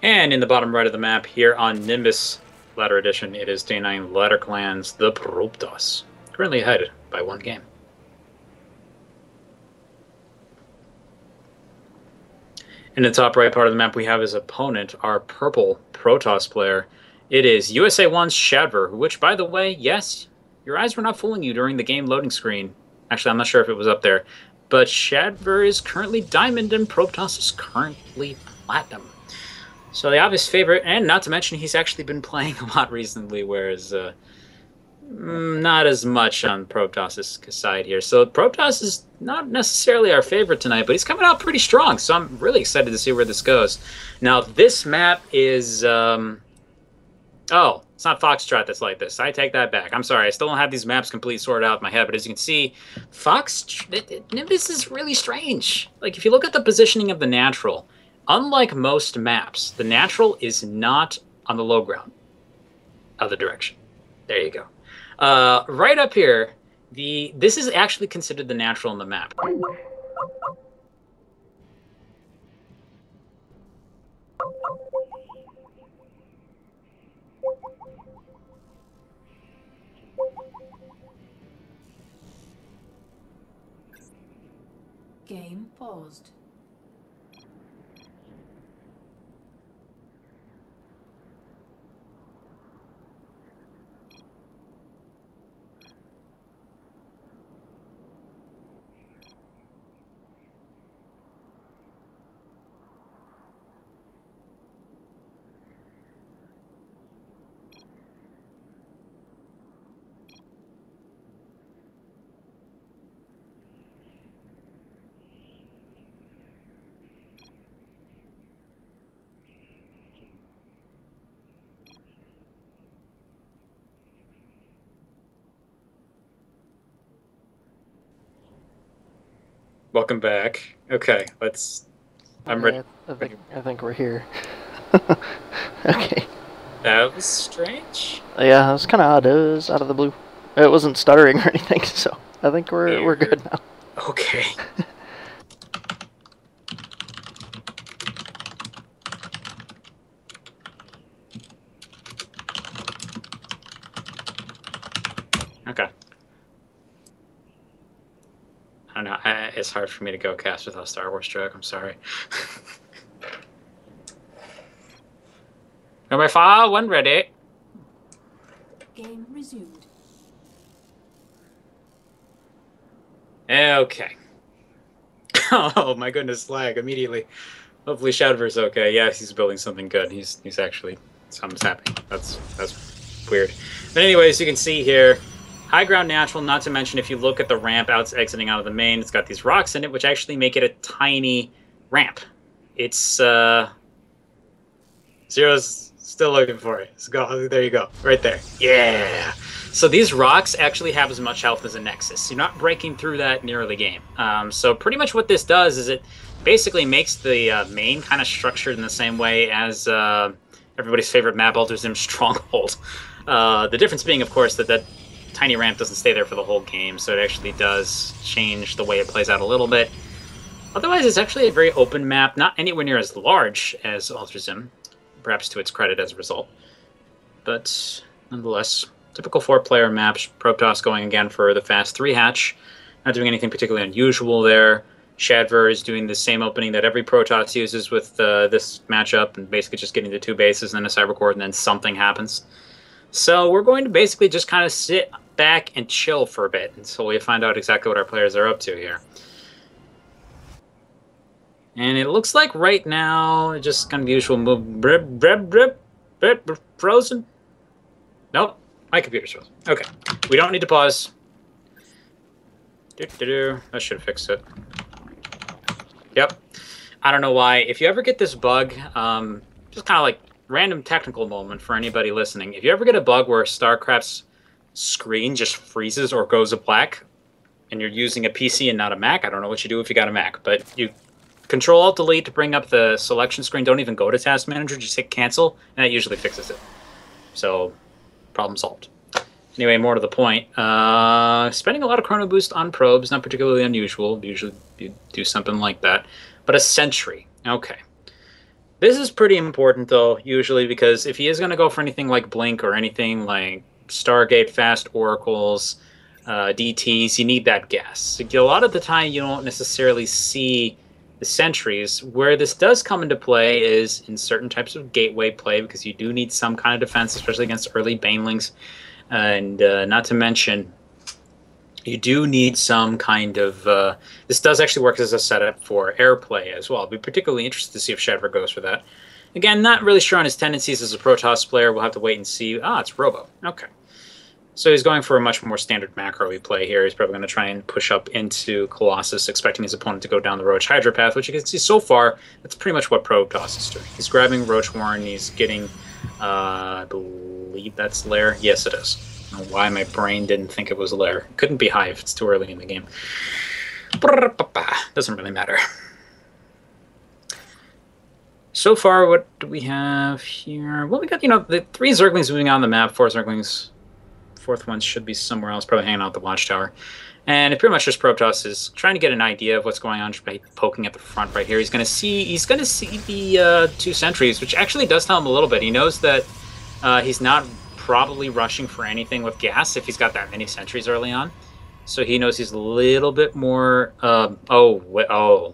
And in the bottom right of the map here on Nimbus Ladder Edition, it is Day 9 Ladder Clans, the Protoss, currently ahead by 1 game. In the top right part of the map, we have his opponent, our purple Protoss player. It is USA 1's Shadver, which, by the way, yes, your eyes were not fooling you during the game loading screen. Actually, I'm not sure if it was up there. But Shadver is currently Diamond and Protoss is currently Platinum. So the obvious favorite, and not to mention he's actually been playing a lot recently, whereas not as much on Protoss' side here. So Protoss is not necessarily our favorite tonight, but he's coming out pretty strong, so I'm really excited to see where this goes. Now, this map is... oh, it's not Foxtrot that's like this. I take that back. I'm sorry. I still don't have these maps completely sorted out in my head, but as you can see, Nimbus is really strange. Like, if you look at the positioning of the natural... Unlike most maps, the natural is not on the low ground of the direction. There you go. Right up here, this is actually considered the natural on the map. Game paused. Welcome back. Okay, let's... I'm ready. I think we're here. Okay. That was strange. Yeah, it was kind of odd. It was out of the blue. It wasn't stuttering or anything, so I think we're good now. Okay. Okay. I don't know. It's hard for me to go cast without Star Wars joke. I'm sorry. Number 5, when ready. Game resumed. Okay. Oh my goodness, lag immediately. Hopefully Shadver's okay. Yeah, he's building something good. He's actually something's happening. That's weird. But anyways, you can see here. High ground natural, not to mention if you look at the ramp exiting out of the main, it's got these rocks in it, which actually make it a tiny ramp. It's, Zero's still looking for it. So go, there you go, right there. Yeah! So these rocks actually have as much health as a Nexus. You're not breaking through that in early game. So pretty much what this does is it basically makes the main kind of structured in the same way as everybody's favorite map, Alter Zim Stronghold. The difference being, of course, that tiny ramp doesn't stay there for the whole game, so it actually does change the way it plays out a little bit. Otherwise, it's actually a very open map, not anywhere near as large as Alter Zim, perhaps to its credit as a result. But nonetheless, typical 4-player maps, Protoss going again for the fast 3 hatch, not doing anything particularly unusual there. Shadver is doing the same opening that every Protoss uses with this matchup, and basically just getting the 2 bases and then a Cybercore, and then something happens. So we're going to basically just kind of sit back and chill for a bit until we find out exactly what our players are up to here. And it looks like right now, just kind of usual move. Frozen? Nope, my computer's frozen. Okay, we don't need to pause. That should fix it. Yep. I don't know why. If you ever get this bug, just kind of like random technical moment for anybody listening. If you ever get a bug where StarCraft's screen just freezes or goes black, and you're using a PC and not a Mac, I don't know what you do if you got a Mac, but you Control-Alt-Delete to bring up the selection screen. Don't even go to Task Manager, just hit cancel, and that usually fixes it. So, problem solved. Anyway, more to the point. Spending a lot of Chrono Boost on probes, not particularly unusual. Usually you do something like that. But a Sentry. Okay. This is pretty important, though, usually, because if he is going to go for anything like Blink or anything like Stargate, Fast Oracles, DTs, you need that gas. A lot of the time, you don't necessarily see the sentries. Where this does come into play is in certain types of gateway play, because you do need some kind of defense, especially against early banelings. And not to mention, you do need some kind of... this does actually work as a setup for airplay as well. I'll be particularly interested to see if Shadver goes for that. Again, not really sure on his tendencies as a Protoss player. We'll have to wait and see. Ah, it's Robo. Okay. So he's going for a much more standard macro-y play here. He's probably going to try and push up into Colossus, expecting his opponent to go down the Roach Hydra path, which you can see so far, that's pretty much what Protoss is doing. He's grabbing Roach Warren, he's getting, I believe that's Lair. Yes, it is. I don't know why my brain didn't think it was Lair. It couldn't be Hive, it's too early in the game. Doesn't really matter. So far, what do we have here? Well, we got, the 3 Zerglings moving on the map, 4 Zerglings... 4th one should be somewhere else, probably hanging out at the watchtower. And it pretty much just Protoss is trying to get an idea of what's going on just by poking at the front right here. He's gonna see the 2 sentries, which actually does tell him a little bit. He knows that he's not probably rushing for anything with gas if he's got that many sentries early on. So he knows he's a little bit more oh,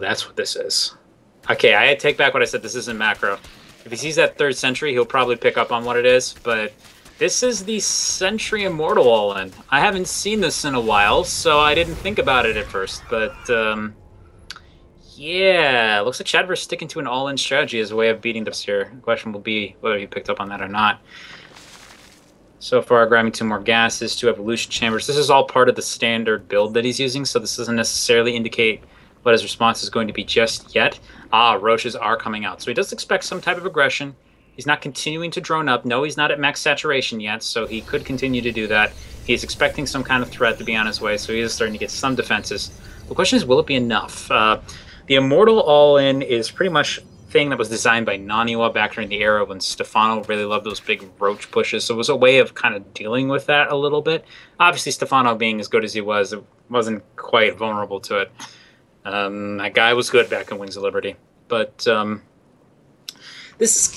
that's what this is. Okay, I take back what I said. This isn't macro. If he sees that 3rd sentry, he'll probably pick up on what it is, but this is the Sentry Immortal all-in. I haven't seen this in a while, so I didn't think about it at first. But, yeah, looks like Shadver's sticking to an all-in strategy as a way of beating this here. The question will be whether he picked up on that or not. So far, grabbing 2 more gases, 2 evolution chambers. This is all part of the standard build that he's using, so this doesn't necessarily indicate what his response is going to be just yet. Ah, Roaches are coming out. So he does expect some type of aggression. He's not continuing to drone up. No, he's not at max saturation yet, so he could continue to do that. He's expecting some kind of threat to be on his way, so he is starting to get some defenses. The question is, will it be enough? The Immortal All-In is pretty much a thing that was designed by Naniwa back during the era when Stefano really loved those big Roach pushes, so it was a way of kind of dealing with that a little bit. Obviously, Stefano being as good as he was, it wasn't quite vulnerable to it. That guy was good back in Wings of Liberty, but this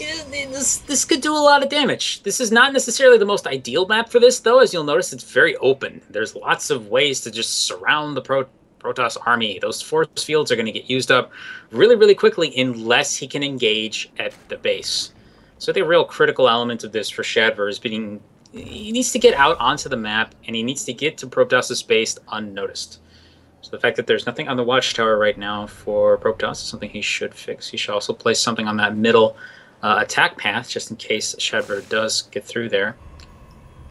could do a lot of damage. This is not necessarily the most ideal map for this, though. As you'll notice, it's very open. There's lots of ways to just surround the Protoss army. Those force fields are going to get used up really, really quickly unless he can engage at the base. So the real critical element of this for Shadver is he needs to get out onto the map, and he needs to get to Protoss's base unnoticed. So the fact that there's nothing on the watchtower right now for Protoss is something he should fix. He should also place something on that middle attack path, just in case Shadver does get through there.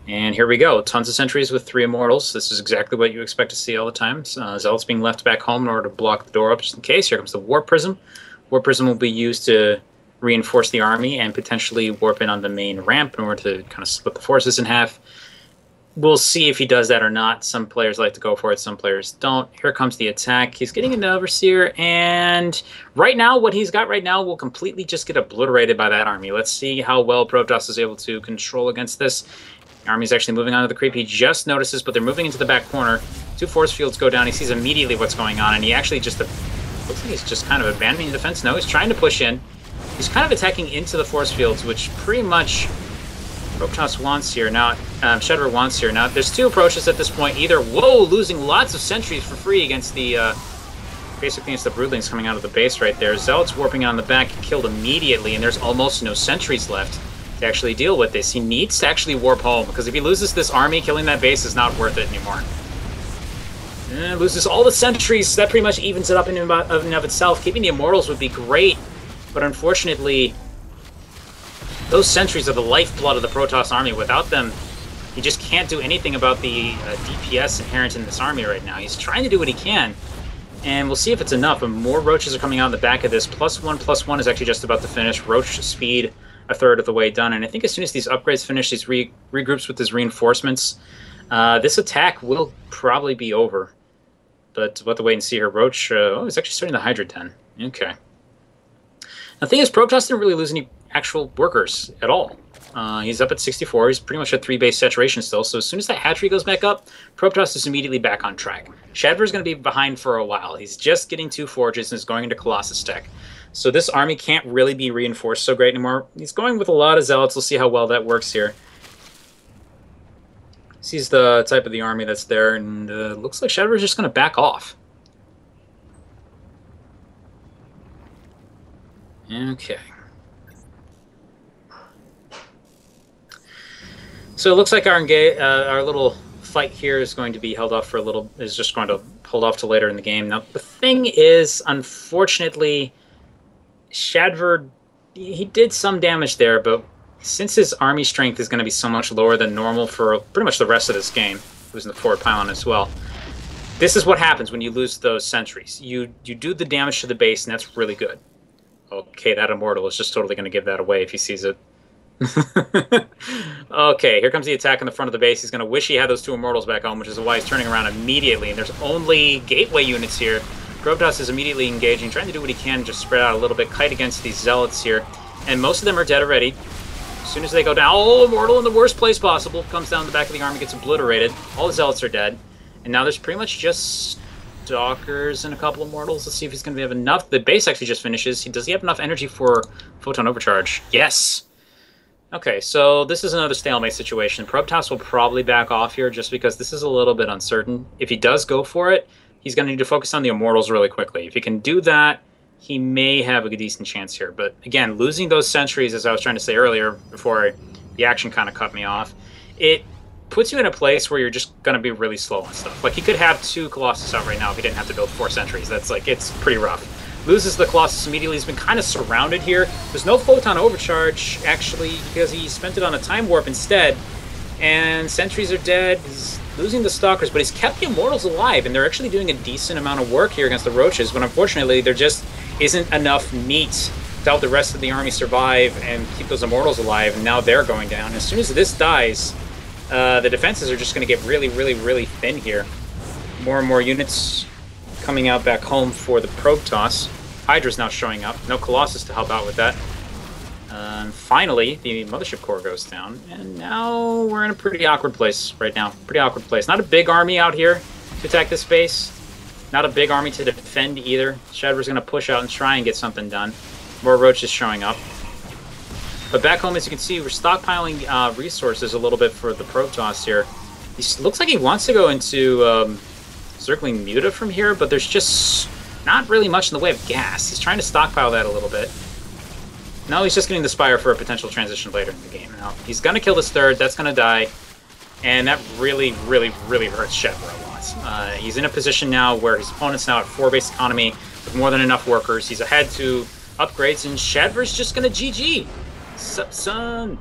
And here we go. Tons of sentries with 3 Immortals. This is exactly what you expect to see all the time. Zealots being left back home in order to block the door up just in case. Here comes the Warp Prism. Warp Prism will be used to reinforce the army and potentially warp in on the main ramp in order to kind of split the forces in half. We'll see if he does that or not. Some players like to go for it, some players don't. Here comes the attack. He's getting an Overseer, and right now, what he's got right now will completely just get obliterated by that army. Let's see how well Protoss is able to control against this. The army's actually moving onto the creep. He just notices, but they're moving into the back corner. 2 force fields go down. He sees immediately what's going on, and he actually just looks like he's just kind of abandoning defense. No, he's trying to push in. He's kind of attacking into the force fields, which pretty much Protoss wants here. Now, Shadver wants here. Now, there's 2 approaches at this point. Either, losing lots of sentries for free against the, basically against the Broodlings coming out of the base right there. Zealots warping on the back, killed immediately, and there's almost no sentries left to actually deal with this. He needs to actually warp home, because if he loses this army, killing that base is not worth it anymore. And loses all the sentries. That pretty much evens it up in and of itself. Keeping the Immortals would be great, but unfortunately, those sentries are the lifeblood of the Protoss army. Without them, he just can't do anything about the DPS inherent in this army right now. He's trying to do what he can, and we'll see if it's enough. But more Roaches are coming out in the back of this. +1/+1 is actually just about to finish. Roach speed, a third of the way done. And I think as soon as these upgrades finish, these regroups with his reinforcements, this attack will probably be over. But we'll have to wait and see here. Roach, he's actually starting the Hydra Den. Okay. The thing is, Protoss didn't really lose any actual workers at all. He's up at 64. He's pretty much at 3 base saturation still. So as soon as that hatchery goes back up, Protoss is immediately back on track. Shadver's going to be behind for a while. He's just getting 2 forges and is going into Colossus tech. So this army can't really be reinforced so great anymore. He's going with a lot of zealots. We'll see how well that works here. Sees the type of the army that's there, and looks like Shadver's just going to back off. Okay. So it looks like our little fight here is going to be held off for a little. Is just going to hold off to later in the game. Now the thing is, unfortunately, Shadver, he did some damage there, but since his army strength is going to be so much lower than normal for pretty much the rest of this game, losing the forward pylon as well. This is what happens when you lose those sentries. You do the damage to the base, and that's really good. Okay, that Immortal is just totally going to give that away if he sees it. Okay, here comes the attack in the front of the base. He's going to wish he had those 2 Immortals back home, which is why he's turning around immediately. And there's only gateway units here. Protoss is immediately engaging, trying to do what he can, just spread out a little bit, kite against these Zealots here. And most of them are dead already. As soon as they go down, oh, Immortal in the worst place possible. Comes down the back of the army, gets obliterated. All the Zealots are dead. And now there's pretty much just Stalkers and a couple of Immortals. Let's see if he's going to have enough. The base actually just finishes. Does he have enough energy for Photon Overcharge? Yes! Okay, so this is another stalemate situation. Protoss will probably back off here just because this is a little bit uncertain. If he does go for it, he's going to need to focus on the Immortals really quickly. If he can do that, he may have a decent chance here. But again, losing those sentries, as I was trying to say earlier, before the action kind of cut me off, it puts you in a place where you're just going to be really slow on stuff. Like, he could have 2 Colossus out right now if he didn't have to build 4 sentries. That's like, it's pretty rough. Loses the Colossus immediately. He's been kind of surrounded here. There's no Photon Overcharge, actually, because he spent it on a Time Warp instead. And sentries are dead. He's losing the Stalkers, but he's kept the Immortals alive, and they're actually doing a decent amount of work here against the Roaches, but unfortunately, there just isn't enough meat to help the rest of the army survive and keep those Immortals alive, and now they're going down. As soon as this dies, the defenses are just going to get really, really, really thin here. More and more units coming out back home for the Protoss. Hydra's now showing up. No Colossus to help out with that. And finally, the Mothership Core goes down. And now we're in a pretty awkward place right now. Pretty awkward place. Not a big army out here to attack this base. Not a big army to defend either. Shadver's going to push out and try and get something done. More Roaches showing up. But back home, as you can see, we're stockpiling resources a little bit for the Protoss here. He looks like he wants to go into circling Muta from here, but there's just not really much in the way of gas. He's trying to stockpile that a little bit. No, he's just getting the Spire for a potential transition later in the game. Now, he's going to kill this 3rd. That's going to die. And that really, really, really hurts Shadver a lot. He's in a position now where his opponent's now at 4 base economy with more than enough workers. He's ahead to upgrades, and Shadver's just going to GG. Sup, son?